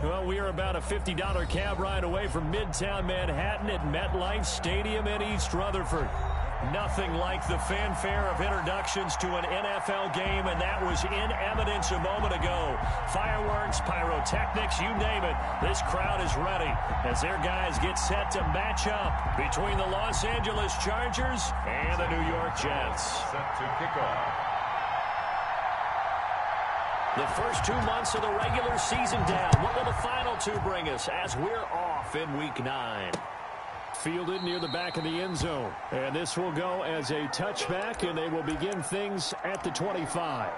Well, we are about a $50 cab ride away from Midtown Manhattan at MetLife Stadium in East Rutherford. Nothing like the fanfare of introductions to an NFL game, and that was in evidence a moment ago. Fireworks, pyrotechnics, you name it. This crowd is ready as their guys get set to match up between the Los Angeles Chargers and the New York Jets. Set to kick off. The first 2 months of the regular season down. What will the final two bring us as we're off in Week 9? Fielded near the back of the end zone. And this will go as a touchback, and they will begin things at the 25.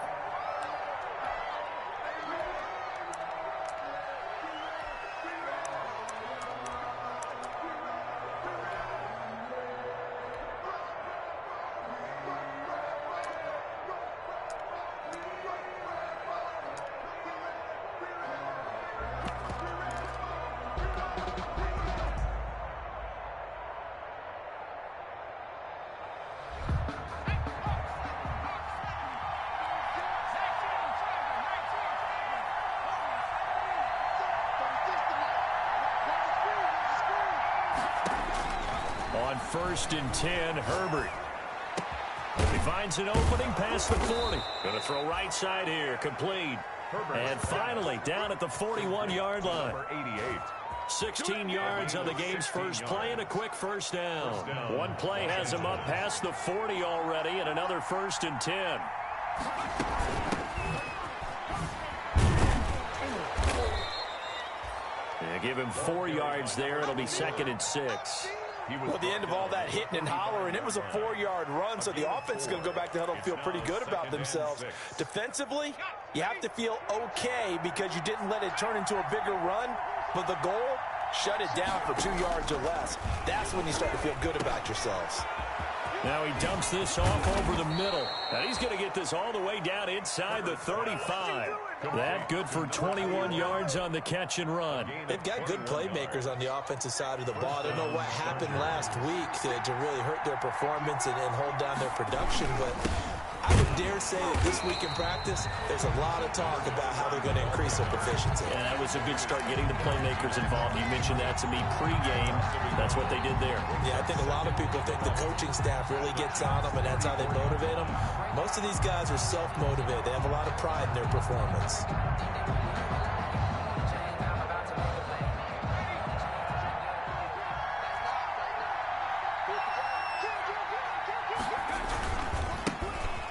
On 1st and 10, Herbert. He finds an opening past the 40. Going to throw right side here, complete. And finally, down at the 41-yard line. Number 88. 16 yards on the game's first play and a quick first down. One play has him up past the 40 already, and another 1st and 10. Give him 4 yards there. It'll be 2nd and 6. Well, at the end of all that hitting and hollering, it was a 4-yard run, so the offense is going to go back to huddle and feel pretty good about themselves. Defensively, you have to feel okay because you didn't let it turn into a bigger run, but the goal, shut it down for 2 yards or less. That's when you start to feel good about yourselves. Now he dumps this off over the middle. And he's going to get this all the way down inside the 35. That good for 21 yards on the catch and run. They've got good playmakers on the offensive side of the ball. I don't know what happened last week to really hurt their performance and hold down their production, but I would dare say that this week in practice, there's a lot of talk about how they're going to increase their proficiency. And that was a good start getting the playmakers involved. You mentioned that to me pregame. That's what they did there. Yeah, I think a lot of people think the coaching staff really gets on them, and that's how they motivate them. Most of these guys are self-motivated. They have a lot of pride in their performance.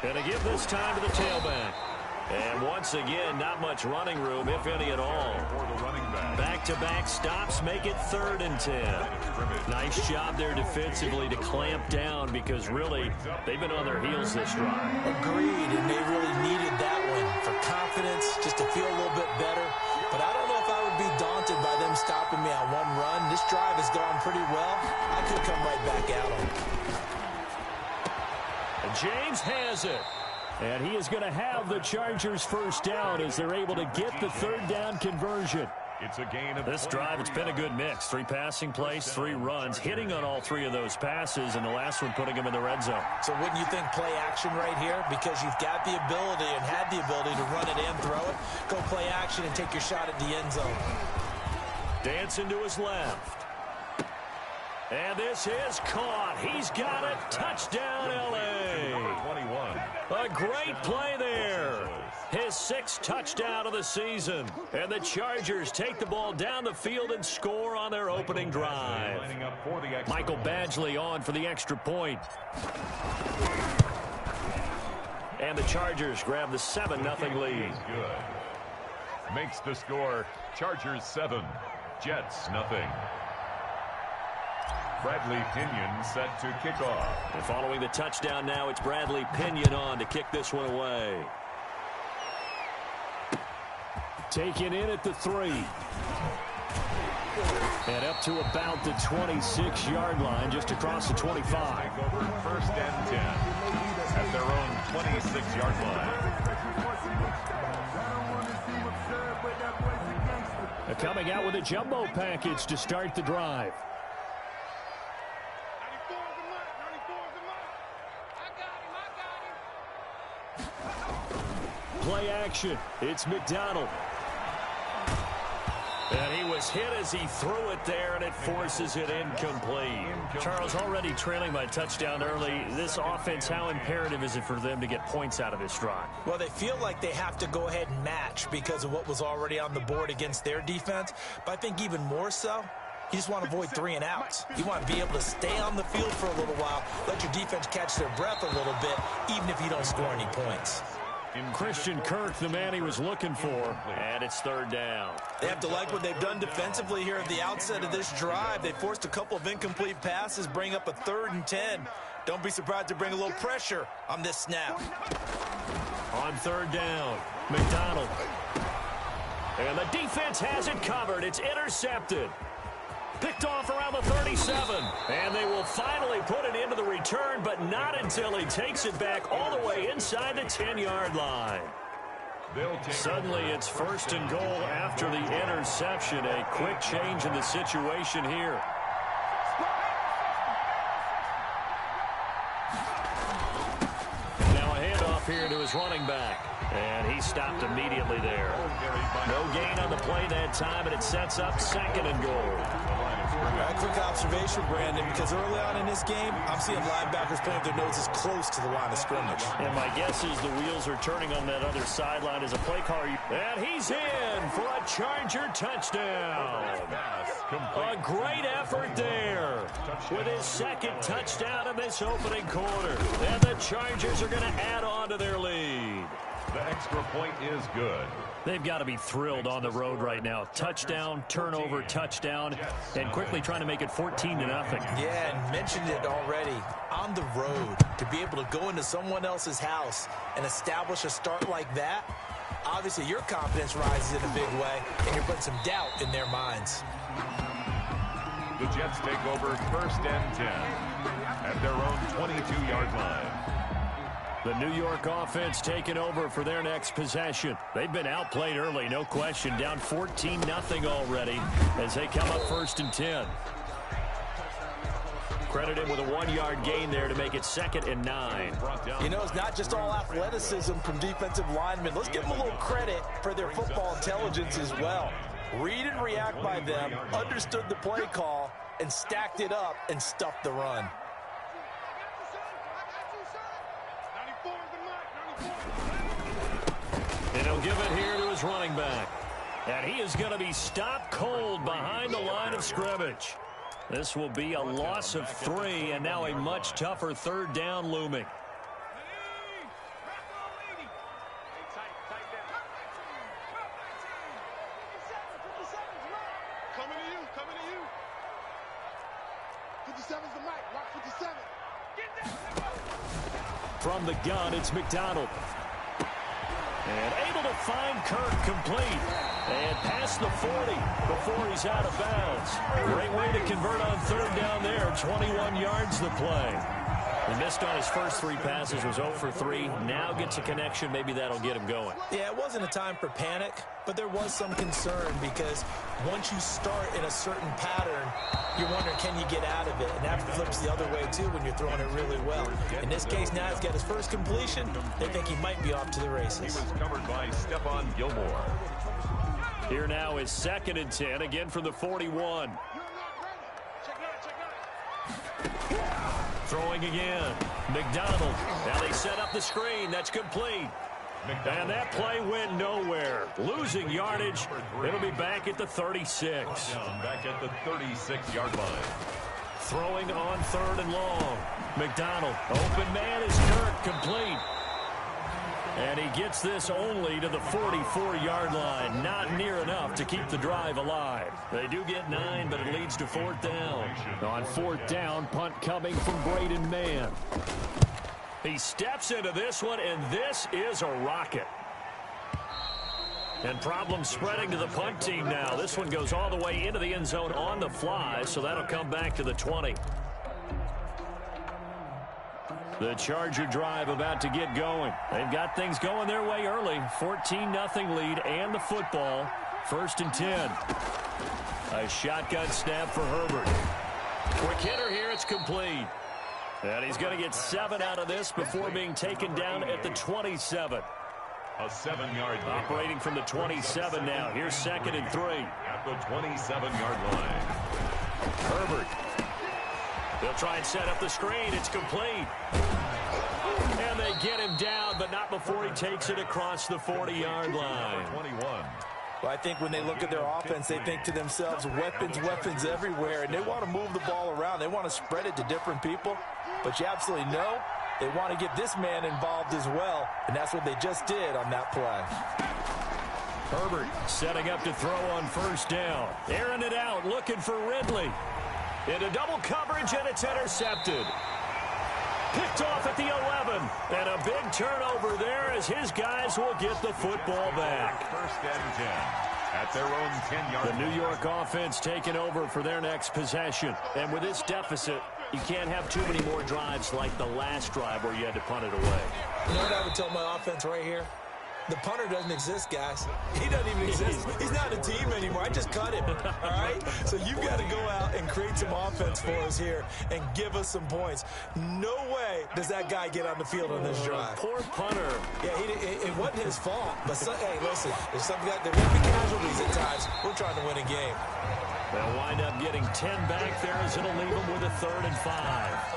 Going to give this time to the tailback. And once again, not much running room, if any at all. Back-to-back stops make it 3rd and 10. Nice job there defensively to clamp down because really, they've been on their heels this drive. Agreed, and they really needed that one for confidence, just to feel a little bit better. But I don't know if I would be daunted by them stopping me on one run. This drive has gone pretty well. I could come right back at them. And James has it. And he is going to have the Chargers first down as they're able to get the 3rd down conversion. It's a gain of this drive, it's been a good mix. 3 passing plays, 3 runs, hitting on all 3 of those passes, and the last one putting him in the red zone. So wouldn't you think play action right here? Because you've got the ability and had the ability to run it and throw it. Go play action and take your shot at the end zone. Dancing to his left. And this is caught. He's got it. Touchdown, L.A. A great play there. His 6th touchdown of the season. And the Chargers take the ball down the field and score on their opening drive. Michael Badgley on for the extra point. And the Chargers grab the 7-0 lead. Makes the score Chargers 7, Jets nothing. Bradley Pinion set to kick off. And following the touchdown now, it's Bradley Pinion on to kick this one away. Taken in at the 3. And up to about the 26-yard line, just across the 25. Over 1st and 10 at their own 26-yard line. Coming out with a jumbo package to start the drive. Play action. It's McDonald. And he was hit as he threw it there, and it forces it incomplete. Charles, already trailing by a touchdown early. This offense, how imperative is it for them to get points out of this drive? Well, they feel like they have to go ahead and match because of what was already on the board against their defense. But I think even more so, you just want to avoid 3 and outs. You want to be able to stay on the field for a little while, let your defense catch their breath a little bit, even if you don't score any points. Christian Kirk, the man he was looking for, and it's 3rd down. They have to like what they've done defensively here at the outset of this drive. They forced a couple of incomplete passes, bring up a 3rd and 10. Don't be surprised to bring a little pressure on this snap. On 3rd down, McDonald. And the defense has it covered. It's intercepted. Picked off around the 37. And they will finally put it into the return, but not until he takes it back all the way inside the 10-yard line. Suddenly it's 1st and goal after the interception. A quick change in the situation here. Now a handoff here to his running back. And he stopped immediately there. No gain on the play that time, and it sets up 2nd and goal. A quick observation, Brandon, because early on in this game, I'm seeing linebackers playing their noses close to the line of scrimmage. And my guess is the wheels are turning on that other sideline as a play caller. And he's in for a Charger touchdown. A great effort there with his 2nd touchdown in this opening quarter. And the Chargers are going to add on to their lead. The extra point is good. They've got to be thrilled on the road right now. Touchdown, turnover, touchdown, and quickly trying to make it 14-0. Yeah, and mentioned it already. On the road, to be able to go into someone else's house and establish a start like that, obviously your confidence rises in a big way, and you're putting some doubt in their minds. The Jets take over 1st and 10 at their own 22-yard line. The New York offense taking over for their next possession. They've been outplayed early, no question. Down 14-0 already as they come up 1st and 10. Credited with a 1-yard gain there to make it 2nd and 9. You know, it's not just all athleticism from defensive linemen. Let's give them a little credit for their football intelligence as well. Read and react by them, understood the play call, and stacked it up and stuffed the run. And he'll give it here to his running back. And he is going to be stopped cold behind the line of scrimmage. This will be a loss of 3, and now a much tougher 3rd down looming. From the gun, it's McDonald. And able to find Kirk complete. And past the 40 before he's out of bounds. Great way to convert on 3rd down there. 21 yards the play. He missed on his first 3 passes, was 0 for 3. Now gets a connection. Maybe that'll get him going. Yeah, it wasn't a time for panic, but there was some concern because once you start in a certain pattern, you're wondering, can you get out of it? And that flips the other way, too, when you're throwing it really well. In this case, now he's got his first completion. They think he might be off to the races. He was covered by Stephon Gilmore. Here now is 2nd and 10, again from the 41. Throwing again. McDonald. Now they set up the screen. That's complete. And that play went nowhere. Losing yardage. It'll be back at the 36. Back at the 36-yard line. Throwing on 3rd and long. McDonald. Open man is Kirk. Complete. And he gets this only to the 44-yard line. Not near enough to keep the drive alive. They do get 9, but it leads to 4th down. On 4th down, punt coming from Braden Mann. He steps into this one, and this is a rocket. And problems spreading to the punt team now. This one goes all the way into the end zone on the fly, so that'll come back to the 20. The Charger drive about to get going. They've got things going their way early. 14-0 lead and the football. 1st and 10. A shotgun snap for Herbert. Quick hitter here. It's complete. And he's going to get 7 out of this before being taken down at the 27. A 7-yard Operating from the 27 now. Here's 2nd and 3. At the 27-yard line. Herbert. They'll try and set up the screen. It's complete. And they get him down, but not before he takes it across the 40-yard line. 21. Well, I think when they look at their offense, they think to themselves, weapons everywhere, and they want to move the ball around. They want to spread it to different people, but you absolutely know they want to get this man involved as well, and that's what they just did on that play. Herbert setting up to throw on first down. Airing it out, looking for Ridley. Into double coverage, and it's intercepted. Picked off at the 11. And a big turnover there as his guys will get the football back. First and 10 at their own 10-yard line. The New York offense taking over for their next possession. And with this deficit, you can't have too many more drives like the last drive where you had to punt it away. You know what I would tell my offense right here? The punter doesn't exist, guys. He doesn't even exist. He's not a team anymore. I just cut him, all right? So you've got to go out and create some offense for us here and give us some points. No way does that guy get on the field on this drive. Poor punter. Yeah, it wasn't his fault. But, hey, listen, there's something there will be casualties at times. We're trying to win a game. They'll wind up getting 10 back there as it'll leave them with a 3rd and 5.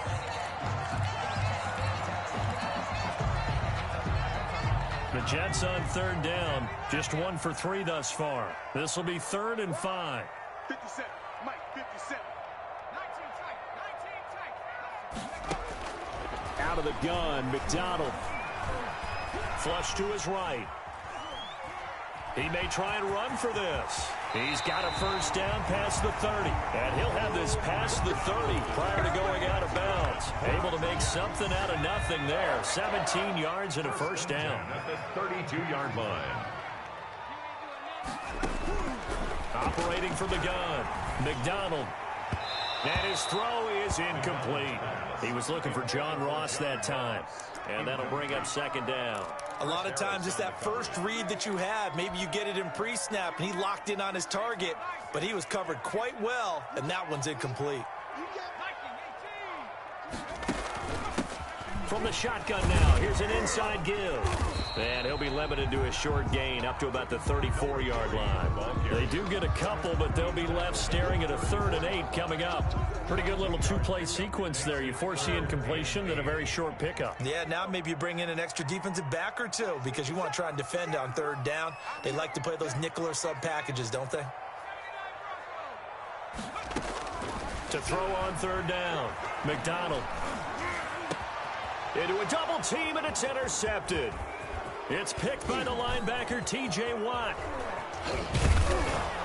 The Jets on 3rd down, just 1 for 3 thus far. This will be 3rd and 5. 57, Mike, 57. 19 tight. Out of the gun, McDonald. Flush to his right. He may try and run for this. He's got a first down past the 30. And he'll have this past the 30 prior to going out of bounds. Able to make something out of nothing there. 17 yards and a first down. At the 32-yard line. Operating from the gun, McDonald. And his throw is incomplete. He was looking for John Ross that time. And that'll bring up 2nd down. A lot of times it's that first read that you have. Maybe you get it in pre-snap, and he locked in on his target, but he was covered quite well, and that one's incomplete. From the shotgun now, here's an inside give. And he'll be limited to a short gain up to about the 34-yard line. They do get a couple, but they'll be left staring at a 3rd and 8 coming up. Pretty good little 2-play sequence there. You force the incompletion, then a very short pickup. Yeah, now maybe you bring in an extra defensive back or two because you want to try and defend on 3rd down. They like to play those nickel or sub packages, don't they? To throw on 3rd down, McDonald. Into a double team, and it's intercepted. It's picked by the linebacker, T.J. Watt.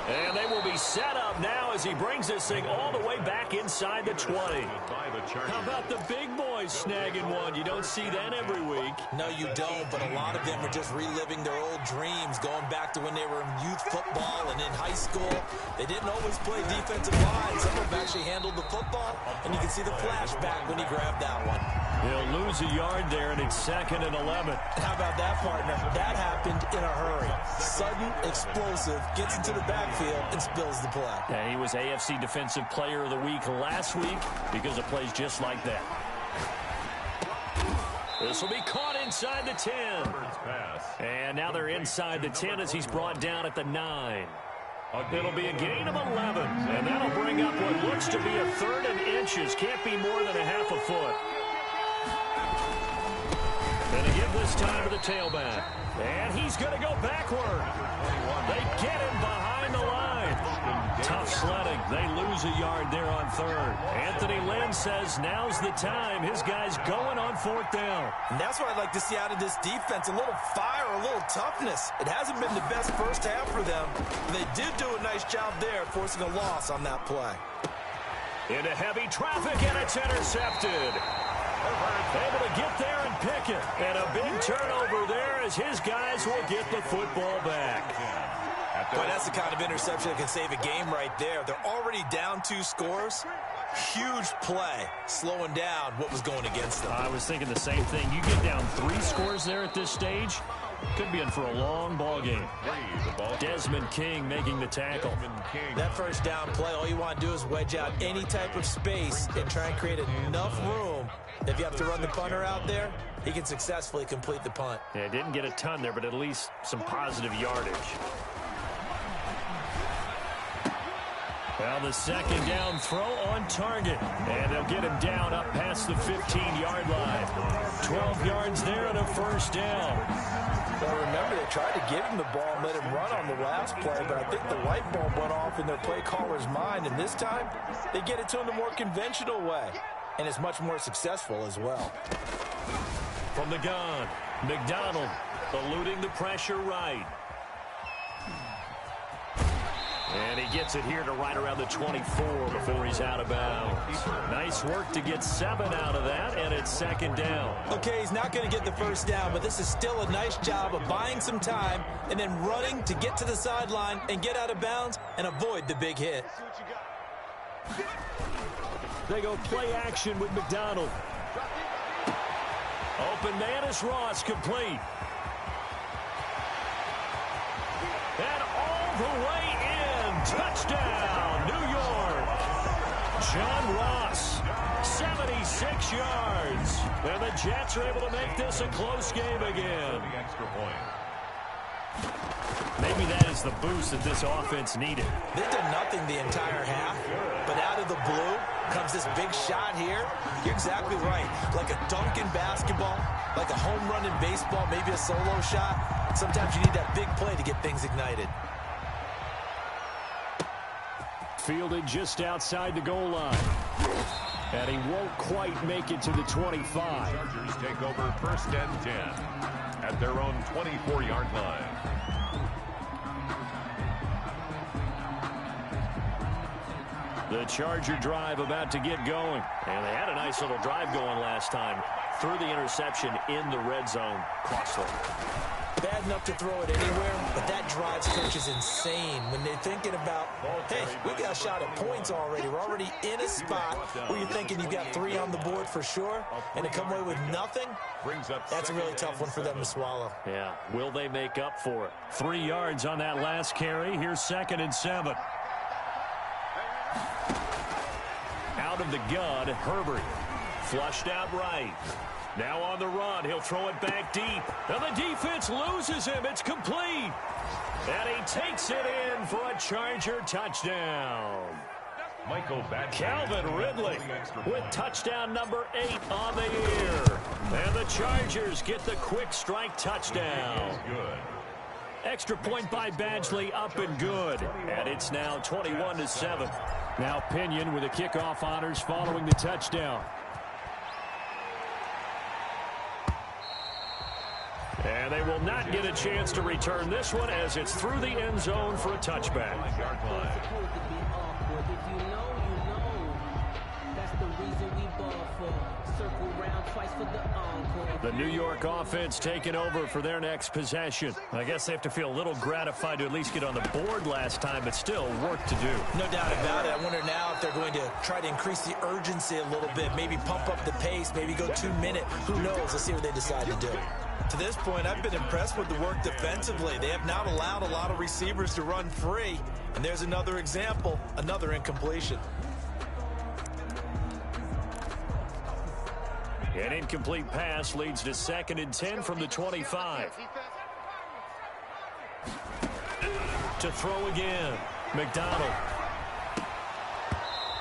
And they will be set up now as he brings this thing all the way back inside the 20. How about the big boys snagging one? You don't see that every week. No, you don't, but a lot of them are just reliving their old dreams, going back to when they were in youth football and in high school. They didn't always play defensive line. Some of them actually handled the football, and you can see the flashback when he grabbed that one. He'll lose a yard there, and it's 2nd and 11. How about that, partner? That happened in a hurry. Sudden, explosive, gets into the backfield, and spills the play. Yeah, he was AFC Defensive Player of the Week last week because of plays just like that. This will be caught inside the 10. And now they're inside the 10 as he's brought down at the 9. It'll be a gain of 11, and that'll bring up what looks to be a 3rd and inches. Can't be more than a half a foot. And to give this time to the tailback. And he's going to go backward. They get him behind the line. Tough sledding. They lose a yard there on 3rd. Anthony Lynn says now's the time. His guy's going on 4th down. And that's what I'd like to see out of this defense. A little fire, a little toughness. It hasn't been the best first half for them. They did do a nice job there, forcing a loss on that play. Into heavy traffic, and it's intercepted. Able to get there and pick it. And a big turnover there as his guys will get the football back. Boy, that's the kind of interception that can save a game right there. They're already down 2 scores. Huge play, slowing down what was going against them. I was thinking the same thing. You get down 3 scores there at this stage, could be in for a long ball game. Desmond King making the tackle. That first down play, all you want to do is wedge out any type of space and try and create enough room. If you have to run the punter out there, he can successfully complete the punt. Yeah, didn't get a ton there, but at least some positive yardage. Well, the second down throw on target. And they'll get him down up past the 15-yard line. 12 yards there and a first down. Well, remember, they tried to give him the ball and let him run on the last play, but I think the light bulb went off in their play caller's mind, and this time they get it to him the more conventional way, and it's much more successful as well. From the gun, McDonald eluding the pressure right. And he gets it here to right around the 24 before he's out of bounds. Nice work to get 7 out of that, and it's second down. Okay, he's not going to get the first down, but this is still a nice job of buying some time and then running to get to the sideline and get out of bounds and avoid the big hit. They go play action with McDonald. Open man is Ross, complete. And all the way in. Touchdown, New York. John Ross, 76 yards. And the Jets are able to make this a close game again. The extra point. Maybe that is the boost that this offense needed. They've done nothing the entire half, but out of the blue comes this big shot here. You're exactly right. Like a dunk in basketball, like a home run in baseball, maybe a solo shot. Sometimes you need that big play to get things ignited. Fielded just outside the goal line. And he won't quite make it to the 25. Chargers take over first and 10 at their own 24-yard line. The Charger drive about to get going. And they had a nice little drive going last time. Threw the interception in the red zone. Costly. Bad enough to throw it anywhere, but that drive stretch is insane when they're thinking about, hey, we got a shot at points already. We're already in a spot where you're thinking you've got 3 on the board for sure, and to come away with nothing, that's a really tough one for them to swallow. Yeah, will they make up for it? 3 yards on that last carry. Here's 2nd and 7. Out of the gun, Herbert. Flushed out right. Now on the run, he'll throw it back deep. And the defense loses him. It's complete. And he takes it in for a Charger touchdown. Calvin Ridley with touchdown number 8 on the year. And the Chargers get the quick strike touchdown. Extra point by Badgley, up and good. And it's now 21-7. Now Pinion with the kickoff honors following the touchdown. And they will not get a chance to return this one as it's through the end zone for a touchback. The New York offense taking over for their next possession. I guess they have to feel a little gratified to at least get on the board last time, but still work to do. No doubt about it. I wonder now if they're going to try to increase the urgency a little bit, maybe pump up the pace, maybe go 2-minute. Who knows? Let's see what they decide to do. To this point, I've been impressed with the work defensively. They have not allowed a lot of receivers to run free. And there's another example, another incompletion. An incomplete pass leads to 2nd and 10 from the 25. To throw again, McDonald.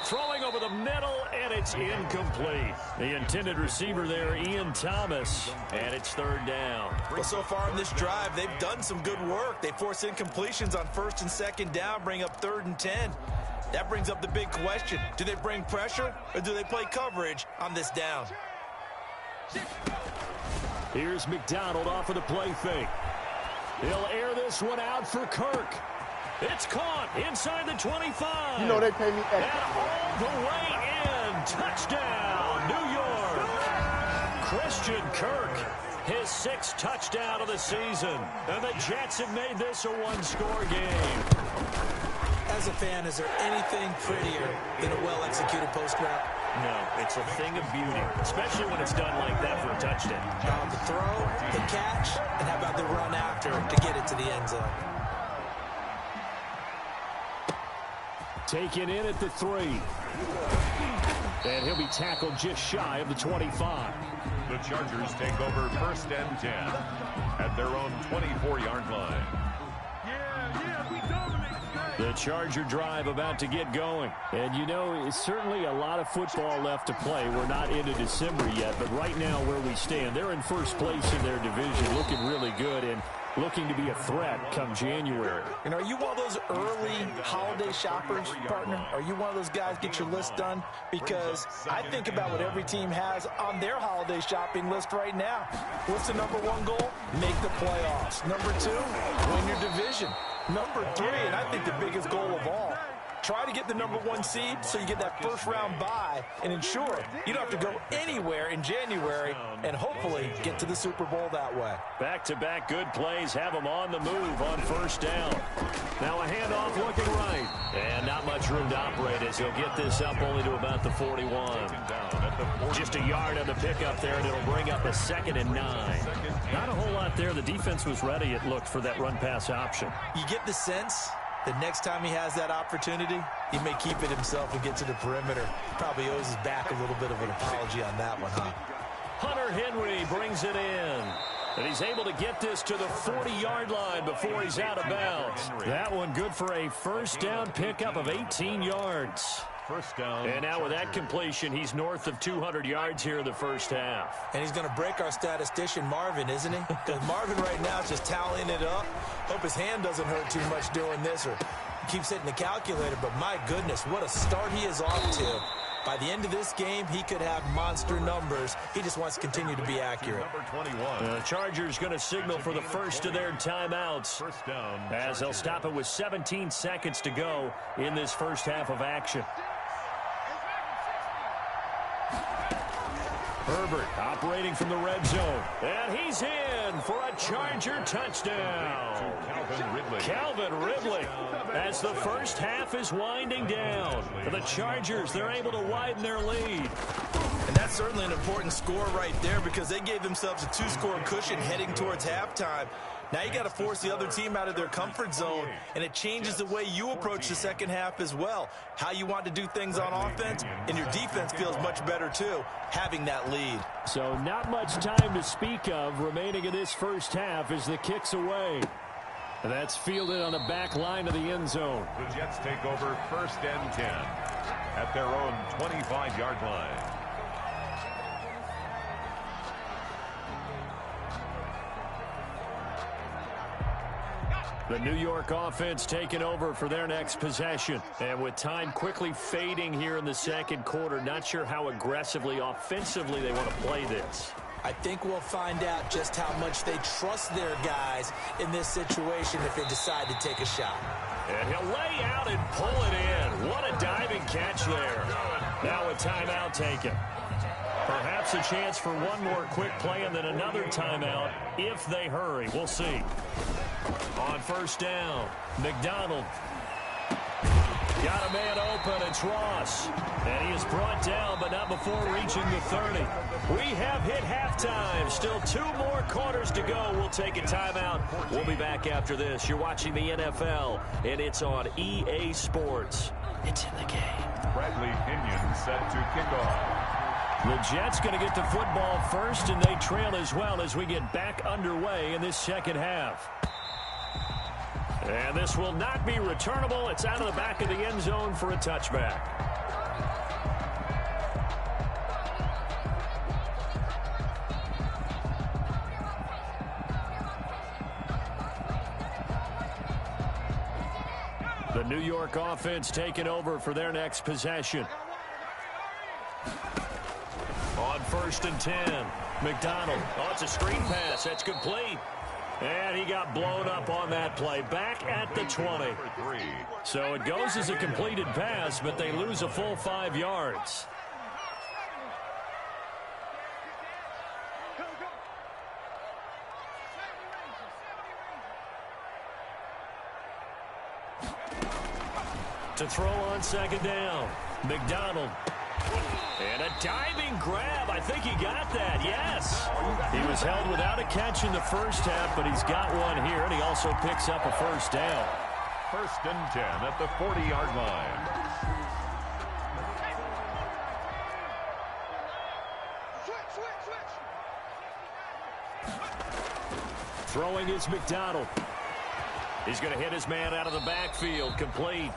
Throwing over the middle, and it's incomplete. The intended receiver there, Ian Thomas, and it's 3rd down. Well, so far in this drive, they've done some good work. They force incompletions on 1st and 2nd down, bring up 3rd and 10. That brings up the big question. Do they bring pressure, or do they play coverage on this down? Here's McDonald off of the play fake. He'll air this one out for Kirk. It's caught inside the 25. You know they pay me extra. And all the way in. Touchdown, New York. Christian Kirk, his 6th touchdown of the season. And the Jets have made this a one-score game. As a fan, is there anything prettier than a well-executed post route? No, it's a thing of beauty, especially when it's done like that for a touchdown. The throw, the catch, and how about the run after to get it to the end zone? Taken in at the 3. And he'll be tackled just shy of the 25. The Chargers take over 1st and 10 at their own 24-yard line. Yeah, we dominate today. The Charger drive about to get going. And, you know, it's certainly a lot of football left to play. We're not into December yet, but right now where we stand, they're in first place in their division, looking really good and looking to be a threat come January. And are you one of those early holiday shoppers, partner? Are you one of those guys get your list done? Because I think about what every team has on their holiday shopping list right now. What's the number one goal? Make the playoffs. Number two, win your division. Number three, and I think the biggest goal of all, try to get the number one seed so you get that first round bye and ensure you don't have to go anywhere in January and hopefully get to the Super Bowl that way. Back-to-back good plays have them on the move on first down. Now a handoff looking right. And not much room to operate as he'll get this up only to about the 41. Just a yard on the pickup there, and it'll bring up a 2nd and 9. Not a whole lot there. The defense was ready, it looked, for that run-pass option. You get the sense the next time he has that opportunity, he may keep it himself and get to the perimeter. Probably owes his back a little bit of an apology on that one, huh? Hunter Henry brings it in. And he's able to get this to the 40-yard line before he's out of bounds. That one good for a first down pickup of 18 yards. First down. And now with that completion, he's north of 200 yards here in the first half. And he's going to break our statistician Marvin, isn't he? Because Marvin right now is just tallying it up. Hope his hand doesn't hurt too much doing this or keeps hitting the calculator. But my goodness, what a start he is off to. By the end of this game, he could have monster numbers. He just wants to continue to be accurate. Number 21. The Chargers going to signal for the first of their timeouts First down. as they'll stop it with 17 seconds to go in this first half of action. Herbert operating from the red zone. And he's in for a Charger touchdown. Calvin Ridley as the first half is winding down. For the Chargers, they're able to widen their lead. And that's certainly an important score right there because they gave themselves a 2-score cushion heading towards halftime. Now you got to force the other team out of their comfort zone, and it changes the way you approach the second half as well. How you want to do things on offense, and your defense feels much better too, having that lead. So not much time to speak of remaining in this first half as the kick's away. And that's fielded on the back line of the end zone. The Jets take over first and 10 at their own 25-yard line. The New York offense taking over for their next possession. And with time quickly fading here in the second quarter, not sure how aggressively, offensively they want to play this. I think we'll find out just how much they trust their guys in this situation if they decide to take a shot. And he'll lay out and pull it in. What a diving catch there. Now a timeout taken. Perhaps a chance for one more quick play and then another timeout if they hurry. We'll see. On first down, McDonald. Got a man open, it's Ross. And he is brought down, but not before reaching the 30. We have hit halftime. Still 2 more quarters to go. We'll take a timeout. We'll be back after this. You're watching the NFL, and it's on EA Sports. It's in the game. Bradley Pinion set to kick off. The Jets going to get the football first, and they trail as well as we get back underway in this second half. And this will not be returnable. It's out of the back of the end zone for a touchback. The New York offense taking over for their next possession. On first and 10, McDonald. Oh, it's a screen pass. That's complete. And he got blown up on that play. Back at the 20. So it goes as a completed pass, but they lose a full 5 yards. To throw on second down, McDonald. And a diving grab. I think he got that. Yes. He was held without a catch in the first half, but he's got one here, and he also picks up a first down. First and 10 at the 40-yard line. Throwing is McDonald. He's going to hit his man out of the backfield, complete.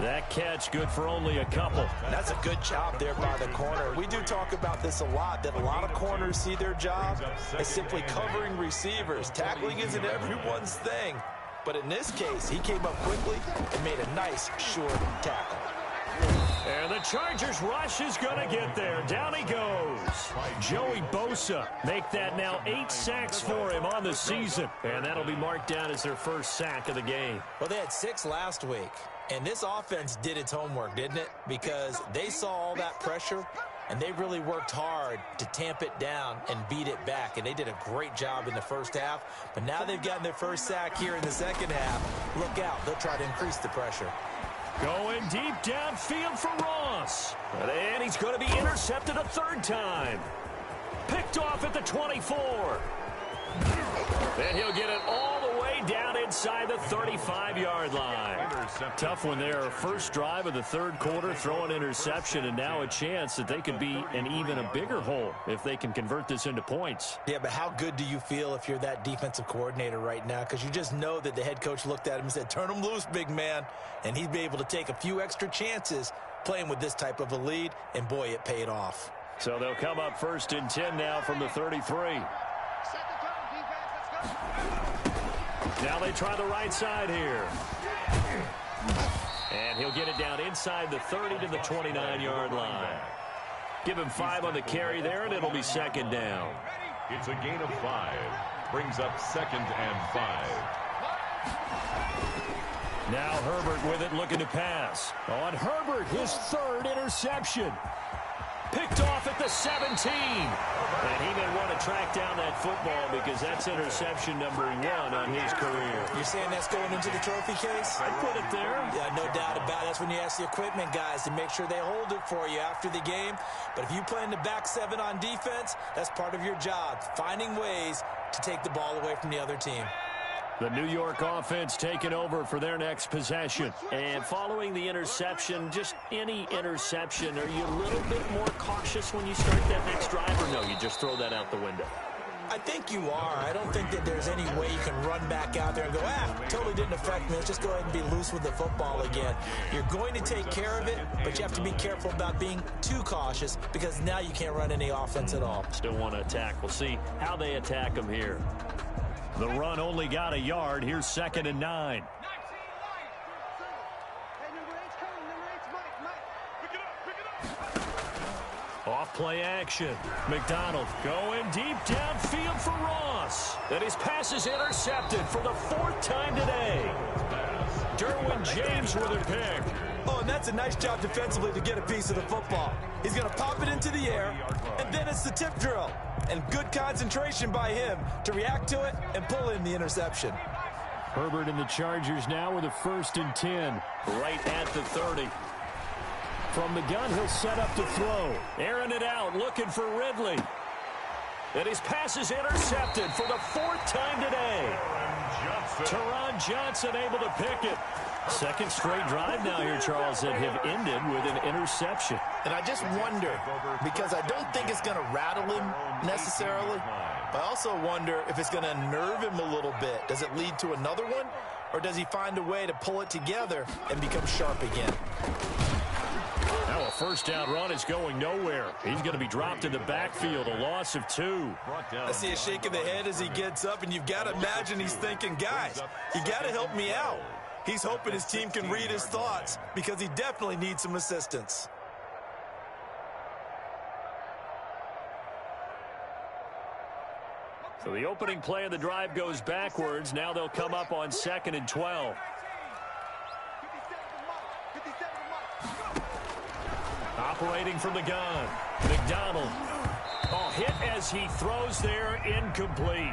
That catch good for only a couple. That's a good job there by the corner. We do talk about this a lot, that a lot of corners see their job as simply covering receivers. Tackling isn't everyone's thing. But in this case, he came up quickly and made a nice, short tackle. And the Chargers rush is going to get there. Down he goes. Joey Bosa make that now 8 sacks for him on the season. And that'll be marked down as their first sack of the game. Well, they had 6 last week. And this offense did its homework, didn't it? Because they saw all that pressure, and they really worked hard to tamp it down and beat it back. And they did a great job in the first half. But now they've gotten their first sack here in the second half. Look out. They'll try to increase the pressure. Going deep downfield for Ross. And he's going to be intercepted a third time. Picked off at the 24. And he'll get it all the way down inside the 35-yard line. Tough one there. First drive of the third quarter, throw an interception, and now a chance that they could be in even a bigger hole if they can convert this into points. Yeah, but how good do you feel if you're that defensive coordinator right now? Because you just know that the head coach looked at him and said, turn him loose, big man. And he'd be able to take a few extra chances playing with this type of a lead, and boy, it paid off. So they'll come up 1st and 10 now from the 33. Now they try the right side here. And he'll get it down inside the 30 to the 29-yard line. Give him 5 on the carry there, and it'll be 2nd down. It's a gain of 5. Brings up 2nd and 5. Now Herbert with it, looking to pass. On Herbert, his 3rd interception. Picked off at the 17. And he may want to track down that football because that's interception number 1 on his career. You're saying that's going into the trophy case? I'd put it there. Yeah, no doubt about it. That's when you ask the equipment guys to make sure they hold it for you after the game. But if you play in the back 7 on defense, that's part of your job, finding ways to take the ball away from the other team. The New York offense taking over for their next possession. And following the interception, just any interception, are you a little bit more cautious when you start that next drive, or no, you just throw that out the window? I think you are. I don't think that there's any way you can run back out there and go, totally didn't affect me. Let's just go ahead and be loose with the football again. You're going to take care of it, but you have to be careful about being too cautious because now you can't run any offense at all. Still want to attack. We'll see how they attack them here. The run only got a yard. Here's 2nd and 9. Off play action. McDonald going deep downfield for Ross. And his pass is intercepted for the 4th time today. Derwin James with a pick. Oh, and that's a nice job defensively to get a piece of the football. He's going to pop it into the air, and then it's the tip drill. And good concentration by him to react to it and pull in the interception. Herbert and the Chargers now with a 1st and 10. Right at the 30. From the gun, he'll set up to throw. Airing it out, looking for Ridley. And his pass is intercepted for the 4th time today. Teron Johnson able to pick it. 2nd straight drive now here, Charles, that have ended with an interception. And I just wonder, because I don't think it's going to rattle him necessarily, but I also wonder if it's going to unnerve him a little bit. Does it lead to another one, or does he find a way to pull it together and become sharp again? Now a 1st down run is going nowhere. He's going to be dropped in the backfield, a loss of 2. I see a shake of the head as he gets up, and you've got to imagine he's thinking, guys, you got to help me out. He's hoping his team can read his thoughts because he definitely needs some assistance. So the opening play of the drive goes backwards. Now they'll come up on 2nd and 12. Operating from the gun. McDonald. Oh, hit as he throws there, incomplete.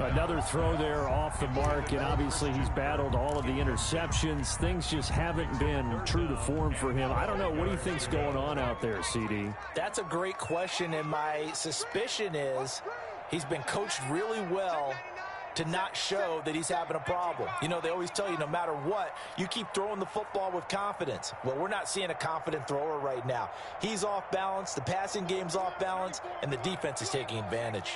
Another throw there off the mark, and obviously he's battled all of the interceptions. Things just haven't been true to form for him. I don't know. What do you think's going on out there, CD? That's a great question, and my suspicion is he's been coached really well to not show that he's having a problem. You know, they always tell you no matter what, you keep throwing the football with confidence. Well, we're not seeing a confident thrower right now. He's off balance, the passing game's off balance, and the defense is taking advantage.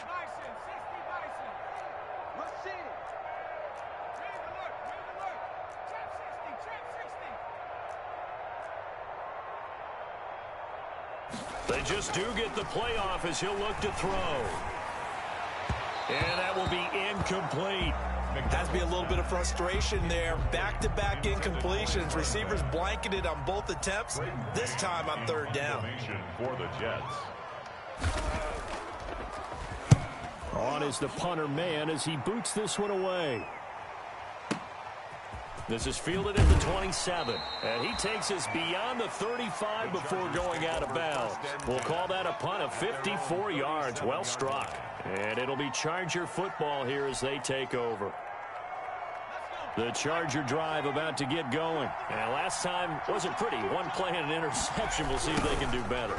They just do get the playoff as he'll look to throw. And that will be incomplete. Has to be a little bit of frustration there. Back-to-back incompletions. Receivers blanketed on both attempts. This time on third down. For the Jets. On is the punter man as he boots this one away. This is fielded at the 27. And he takes us beyond the 35 before going out of bounds. We'll call that a punt of 54 yards. Well struck. And it'll be Charger football here as they take over. The Charger drive about to get going. And last time wasn't pretty. One play and an interception. We'll see if they can do better.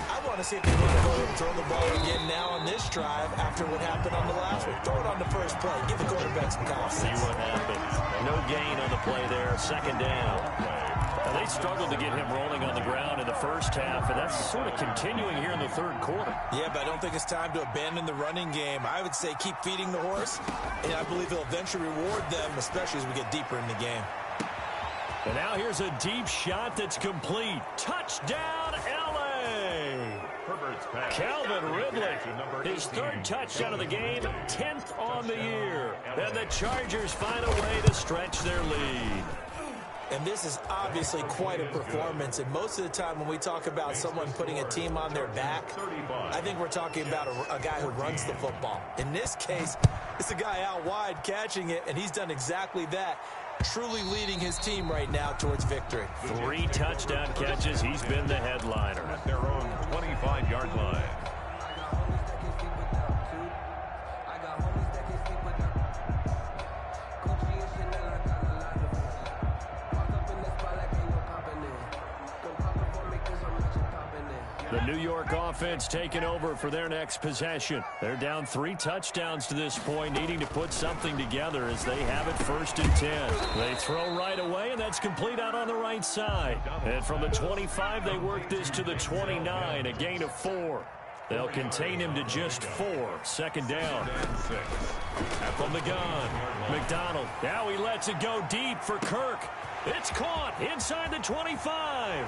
I want to see if they want to go ahead and throw the ball again now on this drive after what happened on the last one. Throw it on the first play. Give the quarterback some confidence. See what happens. No gain on the play there. Second down. Now, they struggled to get him rolling on the ground in the first half, and that's sort of continuing here in the third quarter. Yeah, but I don't think it's time to abandon the running game. I would say keep feeding the horse, and I believe he'll eventually reward them, especially as we get deeper in the game. And now here's a deep shot that's complete. Touchdown, L.A. Calvin Ridley, his third touchdown of the game, 10th on the year. And the Chargers find a way to stretch their lead. And this is obviously quite a performance. And most of the time when we talk about someone putting a team on their back, I think we're talking about a guy who runs the football. In this case, it's a guy out wide catching it, and he's done exactly that, truly leading his team right now towards victory. 3 touchdown catches. He's been the headliner. At their own 25-yard line. The New York offense taking over for their next possession. They're down 3 touchdowns to this point, needing to put something together as they have it 1st and 10. They throw right away, and that's complete out on the right side. And from the 25, they work this to the 29, a gain of 4. They'll contain him to just 4. Second down. From the gun, McDonald. Now he lets it go deep for Kirk. It's caught inside the 25.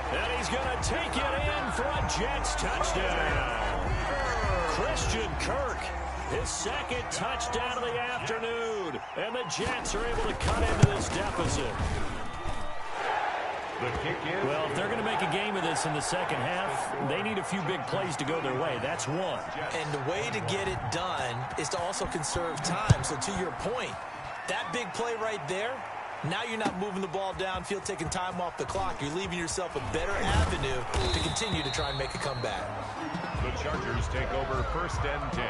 And he's going to take it in for a Jets touchdown. Christian Kirk, his second touchdown of the afternoon. And the Jets are able to cut into this deficit. Well, if they're going to make a game of this in the second half, they need a few big plays to go their way. That's one. And the way to get it done is to also conserve time. So to your point, that big play right there, now you're not moving the ball downfield, taking time off the clock. You're leaving yourself a better avenue to continue to try and make a comeback. The Chargers take over 1st and 10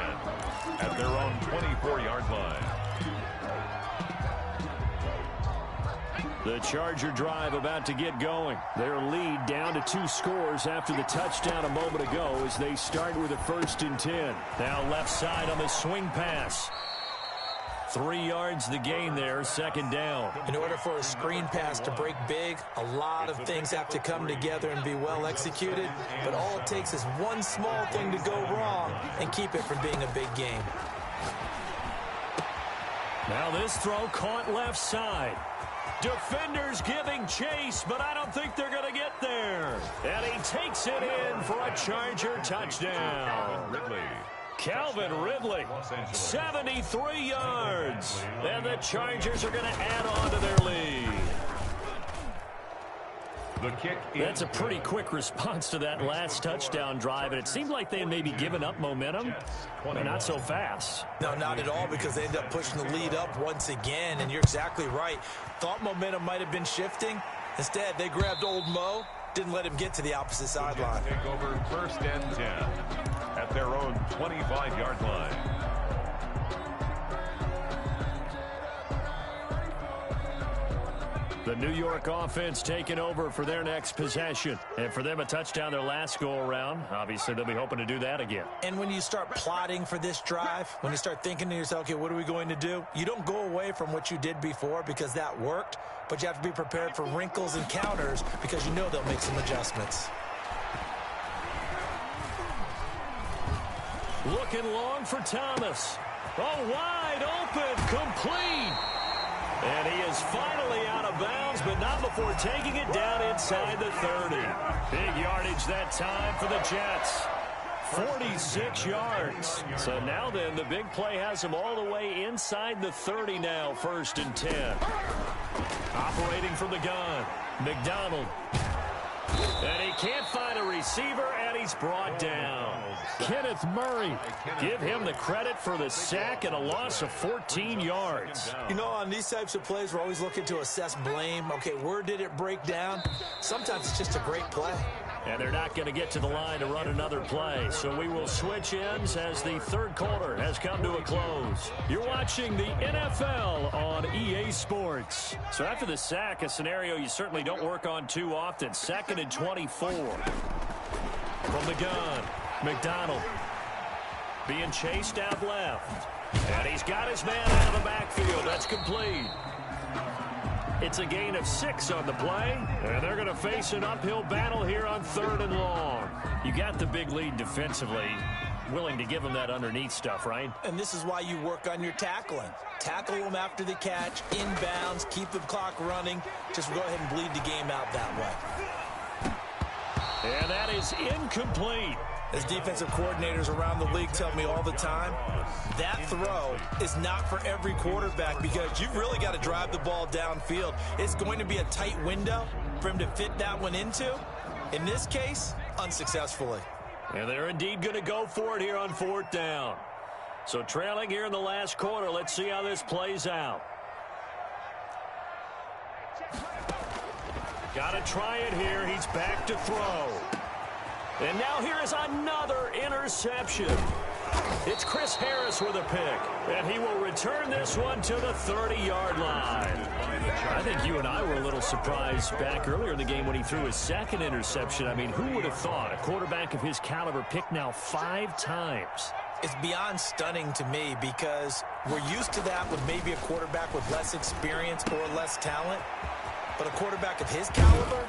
at their own 24-yard line. The Charger drive about to get going. Their lead down to 2 scores after the touchdown a moment ago as they start with a 1st and 10. Now left side on the swing pass. 3 yards the gain there, second down. In order for a screen pass to break big, a lot of things have to come together and be well executed. But all it takes is one small thing to go wrong and keep it from being a big game. Now this throw caught left side. Defenders giving chase, but I don't think they're going to get there. And he takes it in for a Charger touchdown. Calvin Ridley, 73 yards. And the Chargers are going to add on to their lead. The kick. That's a pretty quick response to that last touchdown drive, and it seemed like they had maybe given up momentum, but not so fast. No, not at all, because they ended up pushing the lead up once again, and you're exactly right. Thought momentum might have been shifting. Instead, they grabbed old Mo, didn't let him get to the opposite sideline. Take over 1st and 10 at their own 25-yard line. The New York offense taking over for their next possession. And for them, a touchdown their last go-around. Obviously, they'll be hoping to do that again. And when you start plotting for this drive, when you start thinking to yourself, okay, what are we going to do? You don't go away from what you did before because that worked, but you have to be prepared for wrinkles and counters because you know they'll make some adjustments. Looking long for Thomas. Oh, wide open, complete. And he is finally out of bounds, but not before taking it down inside the 30. Big yardage that time for the Jets. 46 yards. So now then, the big play has him all the way inside the 30 now, 1st and 10. Operating from the gun, McDonald. And he can't find a receiver, and he's brought down. Kenneth Murray. Give him the credit for the sack and a loss of 14 yards. You know, on these types of plays, we're always looking to assess blame. Okay, where did it break down? Sometimes it's just a great play. And they're not going to get to the line to run another play. So we will switch ends as the 3rd quarter has come to a close. You're watching the NFL on EA Sports. So after the sack, a scenario you certainly don't work on too often. 2nd and 24. From the gun, McDonald being chased out left. And he's got his man out of the backfield. That's complete. It's a gain of 6 on the play, and they're going to face an uphill battle here on 3rd and long. You got the big lead defensively. Willing to give them that underneath stuff, right? And this is why you work on your tackling. Tackle them after the catch, inbounds, keep the clock running. Just go ahead and bleed the game out that way. And that is incomplete. As defensive coordinators around the league tell me all the time, that throw is not for every quarterback because you've really got to drive the ball downfield. It's going to be a tight window for him to fit that one into. In this case, unsuccessfully. And they're indeed going to go for it here on 4th down. So trailing here in the last quarter, let's see how this plays out. Got to try it here. He's back to throw. And now here is another interception. It's Chris Harris with a pick, and he will return this one to the 30-yard line. I think you and I were a little surprised back earlier in the game when he threw his 2nd interception. I mean, who would have thought a quarterback of his caliber picked now 5 times? It's beyond stunning to me because we're used to that with maybe a quarterback with less experience or less talent. But a quarterback of his caliber,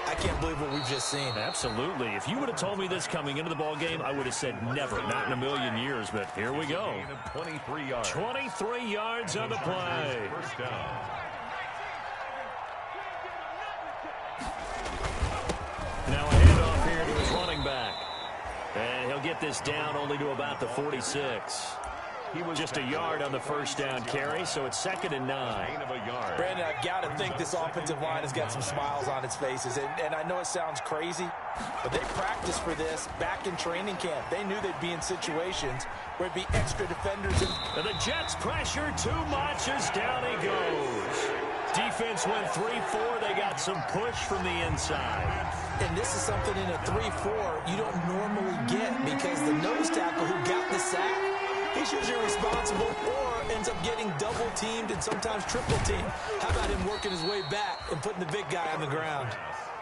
I can't believe what we've just seen. Absolutely. If you would have told me this coming into the ball game, I would have said never, not in a million years. But here we go. 23 yards. 23 yards on the play. First down. Now a handoff here to his running back. And he'll get this down only to about the 46. He was just a yard on the 1st down carry, so it's 2nd and 9. Brandon, I've got to think this offensive line has got some smiles on its faces. And I know it sounds crazy, but they practiced for this back in training camp. They knew they'd be in situations where it'd be extra defenders. And the Jets pressure too much as down he goes. Defense went 3-4. They got some push from the inside. And this is something in a 3-4 you don't normally get because the nose tackle who got the sack, he's usually responsible or ends up getting double-teamed and sometimes triple-teamed. How about him working his way back and putting the big guy on the ground?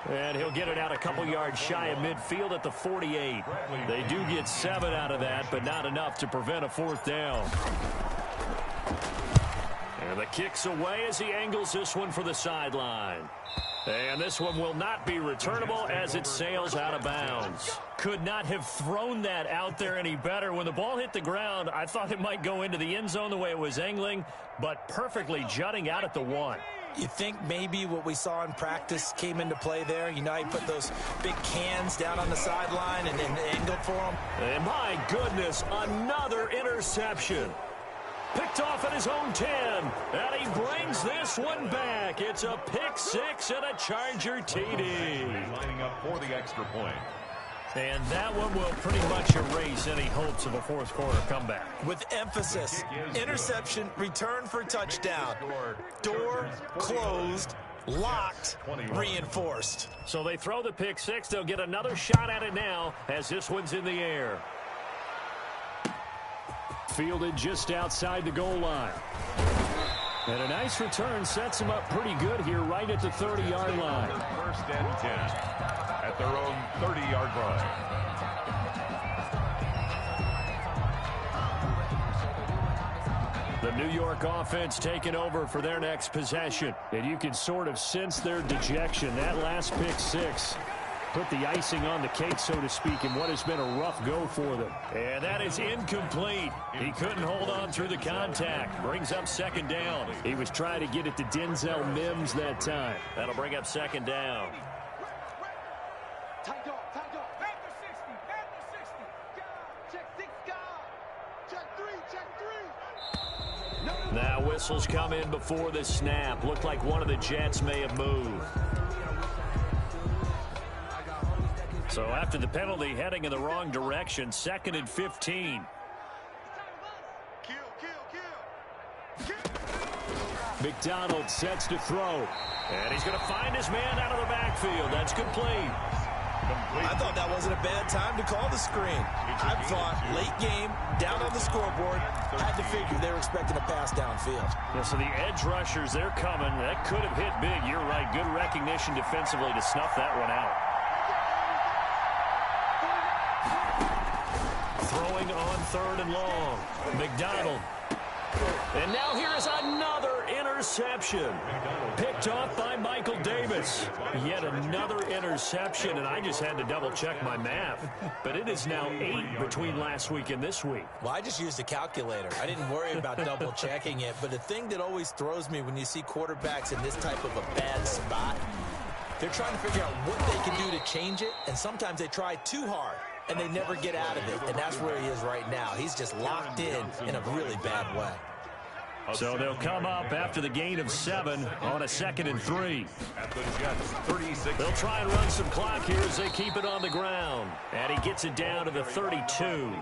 And he'll get it out a couple yards shy of midfield at the 48. They do get 7 out of that, but not enough to prevent a 4th down. And the kick's away as he angles this one for the sideline. And this one will not be returnable as it sails out of bounds. Could not have thrown that out there any better. When the ball hit the ground, I thought it might go into the end zone the way it was angling, but perfectly jutting out at the 1. You think maybe what we saw in practice came into play there? You know, he put those big cans down on the sideline and then angled for them. And my goodness, another interception. Picked off at his own 10, and he brings this one back. It's a pick 6 and a Charger TD. Lining up for the extra point. And that one will pretty much erase any hopes of a 4th quarter comeback. With emphasis, interception, return for touchdown. Door closed, locked, reinforced. So they throw the pick 6. They'll get another shot at it now as this one's in the air. Fielded just outside the goal line. And a nice return sets him up pretty good here right at the 30-yard line. 1st and 10 at their own 30-yard line. The New York offense taking over for their next possession. And you can sort of sense their dejection. That last pick 6 put the icing on the cake, so to speak, in what has been a rough go for them. And that is incomplete. He couldn't hold on through the contact. Brings up second down. He was trying to get it to Denzel Mims that time. That'll bring up second down. Tight dog, tight dog. Back to 60, back to 60. Check 6, God. Check 3, check 3. Now whistles come in before the snap. Looked like one of the Jets may have moved. So after the penalty, heading in the wrong direction, 2nd and 15. Kill. McDonald sets to throw. And he's going to find his man out of the backfield. That's complete. I thought that wasn't a bad time to call the screen. I thought late game, down on the scoreboard, had to figure they were expecting a pass downfield. Yeah, so the edge rushers, they're coming. That could have hit big. You're right. Good recognition defensively to snuff that one out. Throwing on 3rd and long. McDonald. And now here is another interception. Picked off by Michael Davis. Yet another interception, and I just had to double-check my math. But it is now 8 between last week and this week. Well, I just used a calculator. I didn't worry about double-checking it. But the thing that always throws me when you see quarterbacks in this type of a bad spot, they're trying to figure out what they can do to change it, and sometimes they try too hard, and they never get out of it. And that's where he is right now. He's just locked in a really bad way. So they'll come up after the gain of 7 on a 2nd and 3. At the Jets, 36. They'll try and run some clock here as they keep it on the ground. And he gets it down to the 32.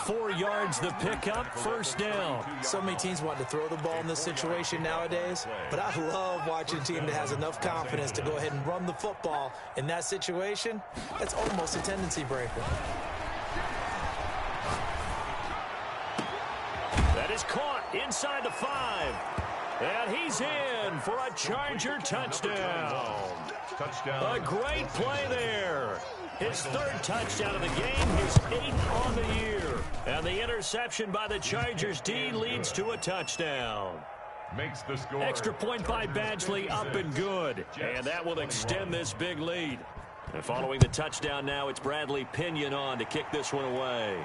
4 yards the pickup, 1st down. So many teams want to throw the ball in this situation nowadays, but I love watching a team that has enough confidence to go ahead and run the football. In that situation, that's almost a tendency breaker. That is caught inside the 5. And he's in for a Charger touchdown. Touchdown. A great play there. His 3rd touchdown of the game, his 8th on the year. And the interception by the Chargers D leads to a touchdown. Makes the score. Extra point by Badgley, up and good. And that will extend this big lead. And following the touchdown now, it's Bradley Pinion on to kick this one away.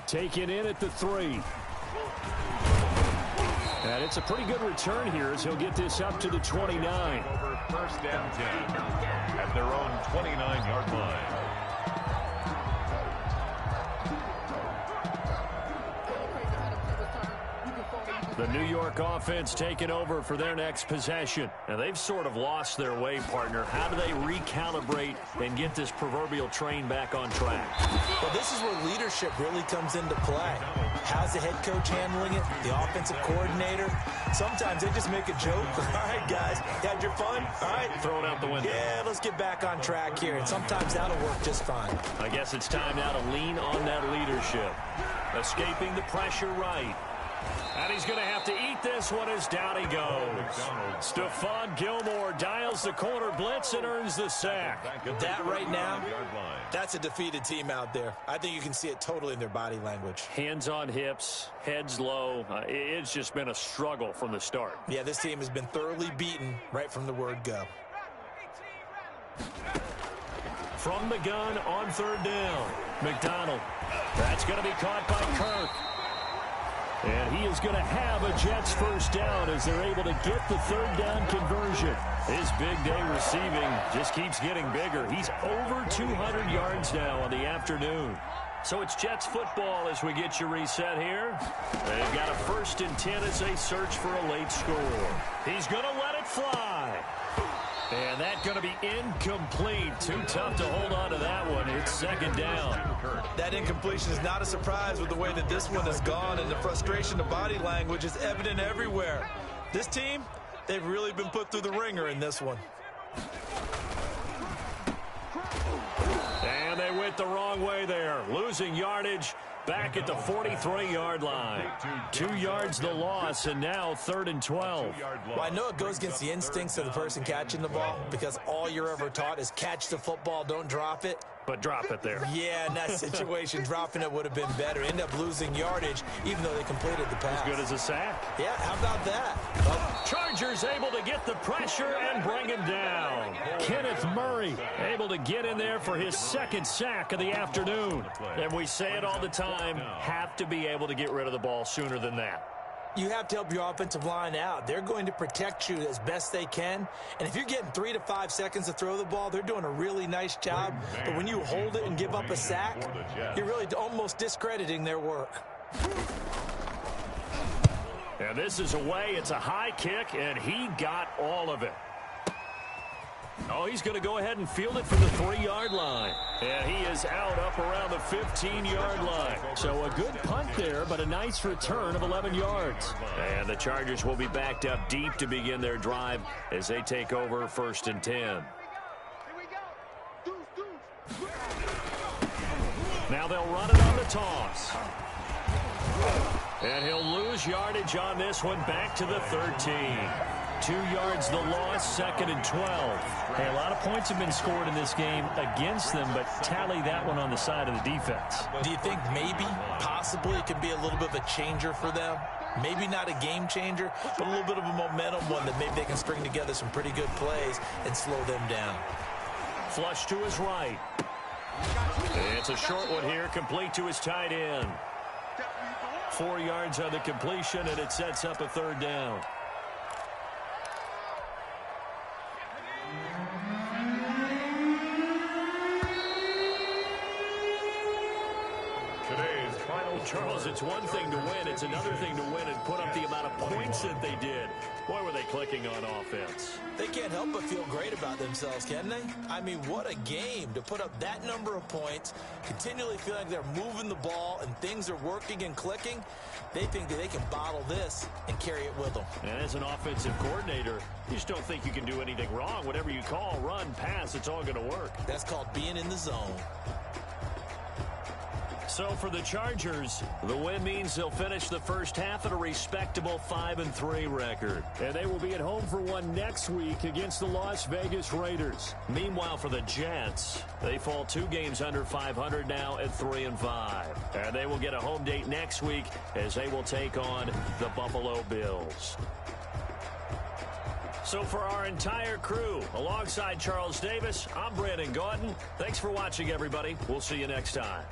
Taken in at the 3. And it's a pretty good return here as he'll get this up to the 29. Over 1st and 10 at their own 29-yard line. The New York offense taking over for their next possession. Now, they've sort of lost their way, partner. How do they recalibrate and get this proverbial train back on track? Well, this is where leadership really comes into play. How's the head coach handling it? The offensive coordinator? Sometimes they just make a joke. All right, guys, had your fun? All right. Throw it out the window. Yeah, let's get back on track here. And sometimes that'll work just fine. I guess it's time now to lean on that leadership. Escaping the pressure right. And he's going to have to eat this one as down he goes. Stephon Gilmore dials the corner blitz and earns the sack. That right now, that's a defeated team out there. I think you can see it totally in their body language. Hands on hips, heads low. It's just been a struggle from the start. Yeah, this team has been thoroughly beaten right from the word go. From the gun on 3rd down. McDonald. That's going to be caught by Kirk. And he is going to have a Jets 1st down as they're able to get the 3rd down conversion. His big day receiving just keeps getting bigger. He's over 200 yards now on the afternoon. So it's Jets football as we get you reset here. They've got a 1st and 10 as they search for a late score. He's going to let it fly. And that's going to be incomplete. Too tough to hold on to that one. It's 2nd down. That incompletion is not a surprise with the way that this one has gone, and the frustration of body language is evident everywhere. This team, they've really been put through the ringer in this one. And they win it the wrong way there. Losing yardage back at the 43-yard line. 2 yards the loss, and now 3rd and 12. Well, I know it goes against the instincts of the person catching the ball because all you're ever taught is catch the football, don't drop it. But drop it there. Yeah, in that situation, dropping it would have been better. End up losing yardage, even though they completed the pass. As good as a sack. Yeah, how about that? Oh. Chargers able to get the pressure and bring him down. Kenneth Murray able to get in there for his 2nd sack of the afternoon. And we say it all the time, have to be able to get rid of the ball sooner than that. You have to help your offensive line out. They're going to protect you as best they can. And if you're getting 3 to 5 seconds to throw the ball, they're doing a really nice job. But when you hold it and give up a sack, you're really almost discrediting their work. And this is away. It's a high kick, and he got all of it. Oh, he's going to go ahead and field it from the 3-yard line. And he is out up around the 15-yard line. So a good punt there, but a nice return of 11 yards. And the Chargers will be backed up deep to begin their drive as they take over 1st and 10. Now they'll run it on the toss. And he'll lose yardage on this one, back to the 13. 2 yards the loss, 2nd and 12. Hey, a lot of points have been scored in this game against them, but tally that one on the side of the defense. Do you think maybe, possibly, it could be a little bit of a changer for them? Maybe not a game changer, but a little bit of a momentum one that maybe they can string together some pretty good plays and slow them down. Flush to his right. It's a short one here, complete to his tight end. 4 yards on the completion, and it sets up a 3rd down. Charles, it's one thing to win. It's another thing to win and put up the amount of points that they did. Boy, were they clicking on offense. They can't help but feel great about themselves, can they? I mean, what a game to put up that number of points, continually feel like they're moving the ball and things are working and clicking. They think that they can bottle this and carry it with them. And as an offensive coordinator, you just don't think you can do anything wrong. Whatever you call, run, pass, it's all going to work. That's called being in the zone. So for the Chargers, the win means they'll finish the first half at a respectable 5-3 record. And they will be at home for one next week against the Las Vegas Raiders. Meanwhile, for the Jets, they fall 2 games under 500 now at 3-5. And they will get a home date next week as they will take on the Buffalo Bills. So for our entire crew, alongside Charles Davis, I'm Brandon Gaudin. Thanks for watching, everybody. We'll see you next time.